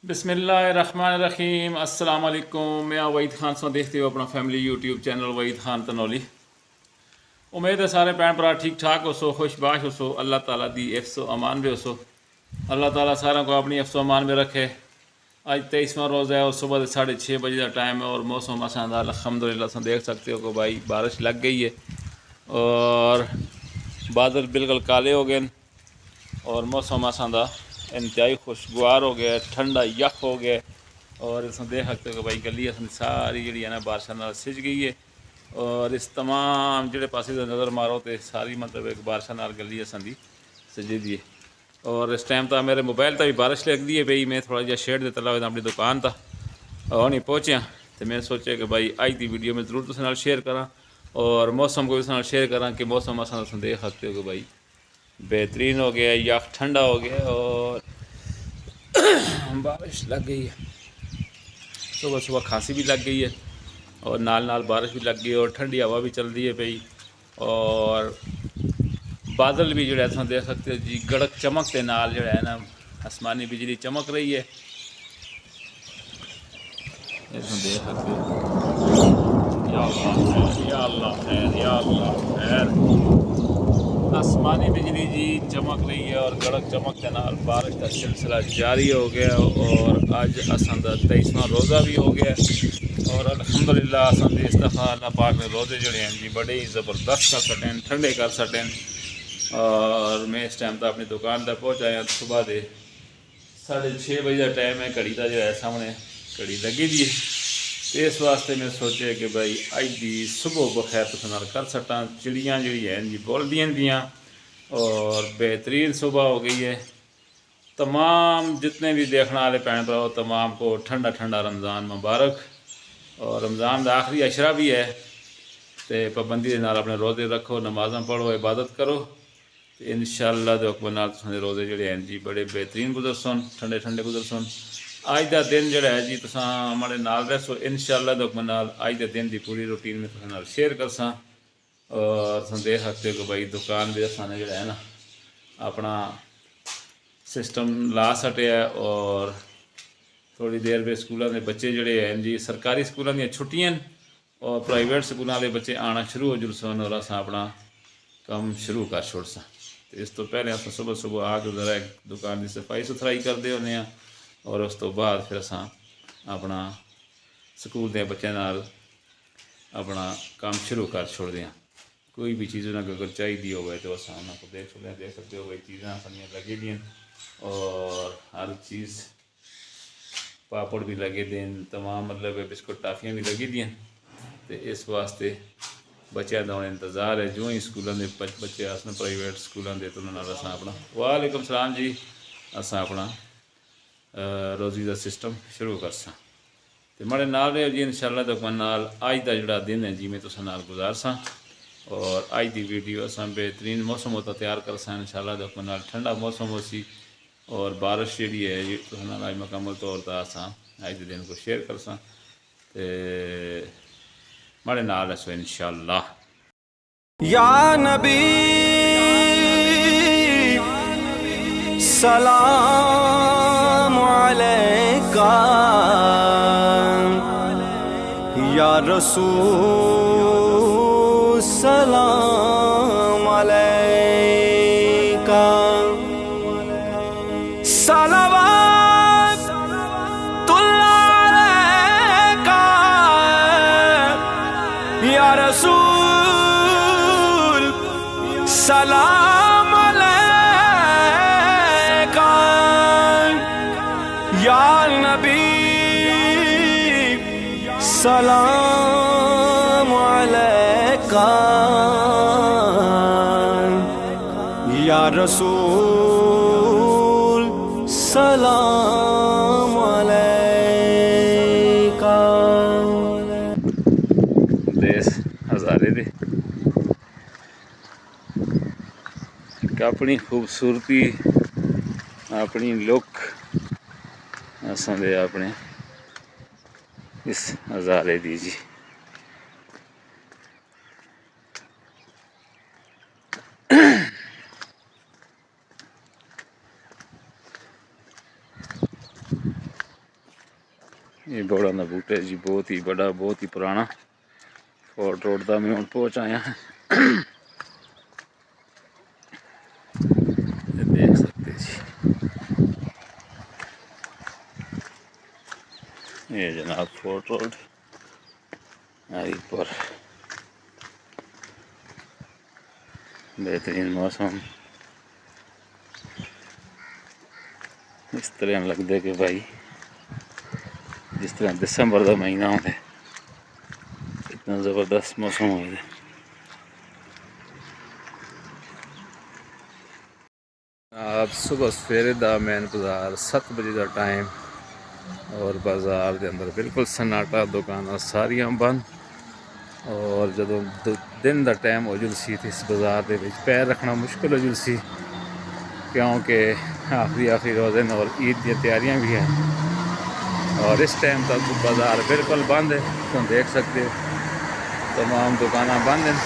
बिस्मिल्लाहिर्रहमानिर्रहीम। अस्सलाम वालेकुम। मैं वहीद खान सो देखते हो अपना फैमिली यूट्यूब चैनल वहीद खानतनौली। उम्मीद है सारे भैन भरा ठीक ठाक हो सो, खुशबाश हो सो, अल्लाह ताला दी हिफ्ज़ अमान में हो सो। अल्लाह ताला सारों को अपनी हिफ्ज़ अमान में रखे। आज 23वां रोज़ा है और सुबह 6:30 बजे का टाइम है और मौसम माशाअल्लाह अल्हम्दुलिल्लाह से देख सकते हो कि भाई बारिश लग गई है और बादल बिल्कुल काले हो गए और मौसम माशाअल्लाह इंतहाई खुशगवार हो गया, ठंडा यख हो गया। और इसमें देख सकते हो कि भाई गली असं सारी जी है ना बारिश नाल सिज गई है और इस तमाम जोड़े पासे नज़र मारो तो सारी मतलब एक बारिश नाल गली असां दी सजी दी है। और इस टाइम तो मेरे मोबाइल तक भी बारिश लगती है पई। मैं थोड़ा जहा शेड दे तला अपनी दुकान था और नहीं पहुँचा तो मैं सोचा कि भाई अज की वीडियो में ज़रूर तुम शेयर करा और मौसम को भी शेयर करा कि मौसम असा देख सकते हो कि भाई बेहतरीन हो गया, या ठंडा हो गया और बारिश लग गई है। सुबह सुबह खांसी भी लग गई है और नाल नाल बारिश भी लग गई और ठंडी हवा भी चल रही है पई और बादल भी जोड़ा तुम देख सकते हो जी गड़क चमक के नाल जो है ना आसमानी बिजली चमक रही है। ये तुम देख सकते हो। या अल्लाह खैर, या अल्लाह खैर, या अल्लाह खैर। आसमानी बिजली जी चमक रही है और गड़क चमक के नाल बारिश का सिलसिला जारी हो गया और अज असां दा 23वां रोज़ा भी हो गया और अल्हम्दुलिल्लाह असां इस दफ़ा अल्लाह पाक ने रोज़े जोड़े हैं जी बड़े ही ज़बरदस्त कर सटें, ठंडे कर सटें। और मैं इस टाइम तो अपनी दुकान तक पहुँचाया सुबह के 6:30 बजे का टाइम है। घड़ी का जो है सामने घड़ी लगी दी है तो इस वास्ते मैं सोचा कि भाई अज की सुबह बखैर तुम कर सटा। चिड़ियाँ जी हैं जी बोलदियाँ दियाँ और बेहतरीन सुबह हो गई है। तमाम जितने भी देखने वाले भैन भरा तमाम को ठंडा ठंडा रमज़ान मुबारक। और रमज़ान का आखिरी अशरा भी है तो पाबंदी के नाल अपने रोज़े रखो, नमाज़ां पढ़ो, इबादत करो तो इंशाअल्लाह दे हुक्म नाल तुहाडे रोज़े जोड़े हैं जी बड़े बेहतरीन गुजर सन, ठंडे ठंडे गुजर सन। अज का दिन जोड़ा है जी तुसां हमारे नाल रहो इंशाअल्लाह दे हुक्म नाल अज के दिन की पूरी रूटीन में तुहाडे नाल शेयर करसा। और तुम देख सकते हो कि भाई दुकान भी असां ने जोड़ा है ना अपना सिस्टम ला सटिया और थोड़ी देर में स्कूलों के बच्चे जोड़े हैं जी सरकारी स्कूलों दी छुट्टियां और प्राइवेट स्कूलों के बच्चे आना शुरू हो जुड़सन और अस अपना काम शुरू कर छोड़सा। तो इस तो पहले अस सुबह सुबह आके जरा दुकान की सफाई सुथराई करते होने और उस तो बाद फिर अस अपना स्कूल के बच्चों नाल अपना काम शुरू कर छोड़ते हैं। कोई भी चीज़ उन्हें अगर चाहिए हो तो अस उन्होंने देख सकते हो भाई चीज़ा सानिया लगी दी और हर चीज़ पापड़ भी लगे दें, तमाम मतलब बिस्कुट टाफियाँ भी लगी दी तो इस वास्ते बच्चों का इंतज़ार है। जो ही स्कूलों के बच्चे आसन प्राइवेट स्कूलों के तो उन्होंने अस अपना वालेकुम सलाम जी अस अपना रोज़ी का सिस्टम शुरू कर सा तो माड़े नाल रहो जी इंशाअल्लाह दे हुक्म नाल। अज का जोड़ा दिन है जी मैं तुसां नाल गुजार सा और अज की वीडियो अस बेहतरीन मौसम होता तैयार कर सा इंशाअल्लाह दे हुक्म नाल। ठंडा मौसम हो सी और बारिश जी है जी तुसां अज मुकम्मल तौर पर अस अज के दिन को शेयर कर सा ते माड़े नाल रहो इंशाअल्लाह। या नबी सलाम अलैका, या रसूल सलाम अलैका। सलावतुल्लाह अलैका या रसूल सलाम अलैका, या नबी सलाम अलैका, या रसूल सलाम अलैका। देश हज़ारे दे अपनी खूबसूरती अपनी लुक असां दे अपने इस हज़ारे दी जी। ये बड़ा ना बूटा है जी, बहुत ही बड़ा, बहुत ही पुराना। फोर्ट रोड का मैं हूँ पहुँच आया है। देख सकते जी, ये जनाब फोर्ट रोड आई पर। बेहतरीन मौसम, इस तरह लगता है कि भाई जिस तरह दिसंबर का महीना होता है, इतना ज़बरदस्त मौसम हो गया। आप सुबह सवेरे का मैन बाज़ार 7 बजे का टाइम, और बाज़ार के अंदर बिल्कुल सन्नाटा, दुकान सारियां बंद। और जदों दिन का टाइम हो जुल सी इस बाज़ार के पैर रखना मुश्किल हो जुल सी, क्योंकि आखिरी रोज़े और ईद की तैयारियां भी हैं। और इस टाइम तक बाज़ार बिल्कुल बंद है, तुम देख सकते हो तमाम दुकान बंद हैं।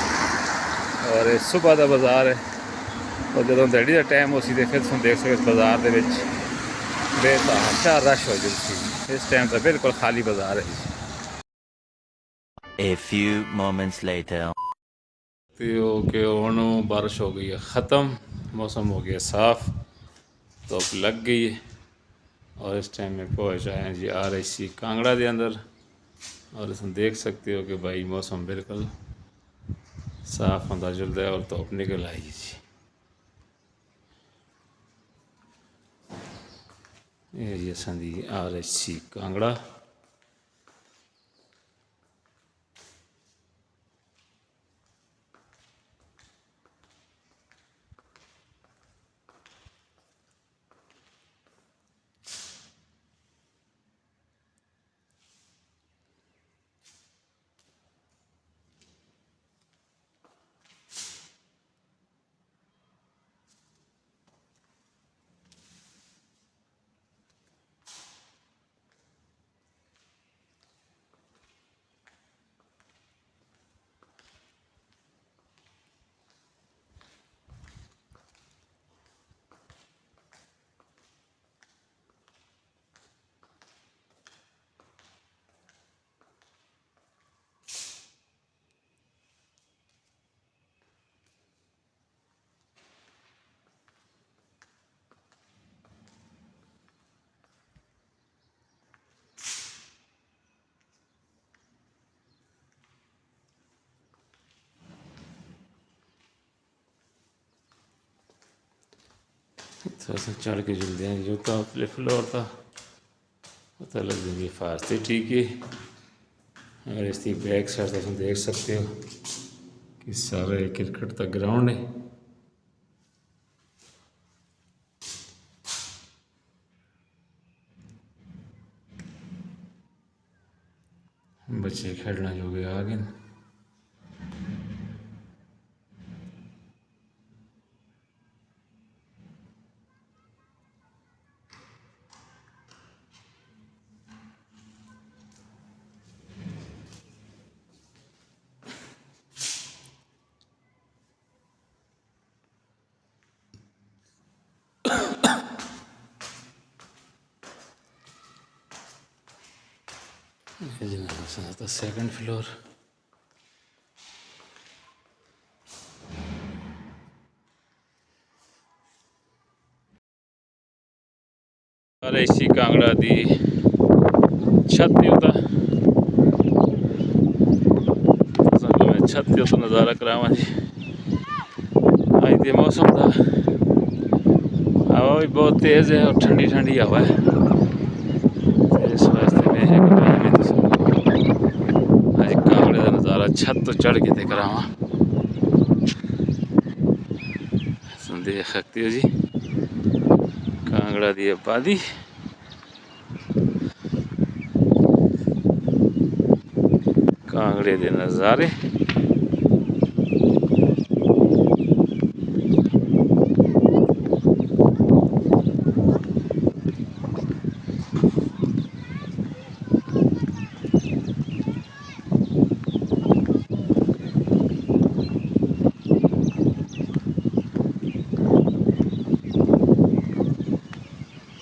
और ये सुबह का बाज़ार है, और जो दिहाड़ी का टाइम हो सी फिर तुम देख सकते बाज़ार के बेतहाशा रश हो जुलसी। इस टाइम तो बिल्कुल खाली बाज़ार है। A few moments later. कि हुण बारिश हो गई है ख़त्म, मौसम हो गया साफ़, धुप लग गई है। और इस टाइम में पहुँच आए हैं जी RIC कांगड़ा के अंदर। और तुम देख सकते हो कि भाई मौसम बिल्कुल साफ होता जुलता है, और धुप निकल आई जी। ये जी असांजी RIC कांगड़ा। थोड़ा चढ़ के जुलते हैं जो तो अपने फ्लोर था पता लग जाएगी फास्ते ठीक है। अगर इसकी बैक साइड तुम देख सकते हो कि सारा क्रिकेट का ग्राउंड है। बच्चे खेलना जो भी आ गए। तो सेकंड फ्लोर RIC कांगड़ा दी छत होता मैं छत तो नज़ारा करावा जी। अज के मौसम का हवा भी बहुत तेज़ है और ठंडी ठंडी हवा है। इस वास्ते में है कि भाई मैं अज कांगड़े का नज़ारा छत तो चढ़ के करावा। देख सकते हो जी कांगड़ा दी आबादी। कांगड़े के नज़ारे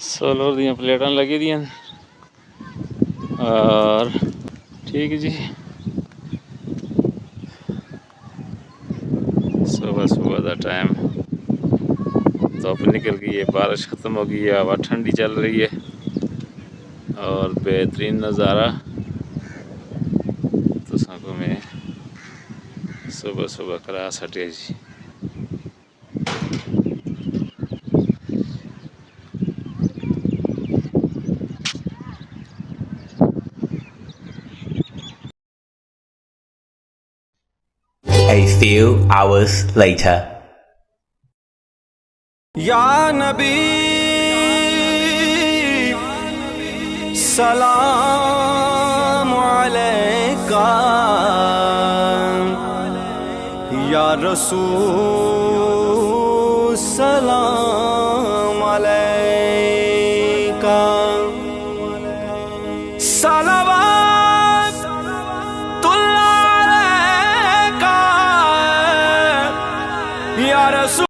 सोलर दी प्लेटां लगी दी और ठीक जी, सुबह सुबह का टाइम, धुप निकल गई है, बारिश ख़त्म हो गई है, हवा ठंडी चल रही है और बेहतरीन नज़ारा तो सबको मैं सुबह सुबह करा सटे जी। A few hours later. या नबी सलाम अलैका, या रसूल सलाम अलैका, सलाम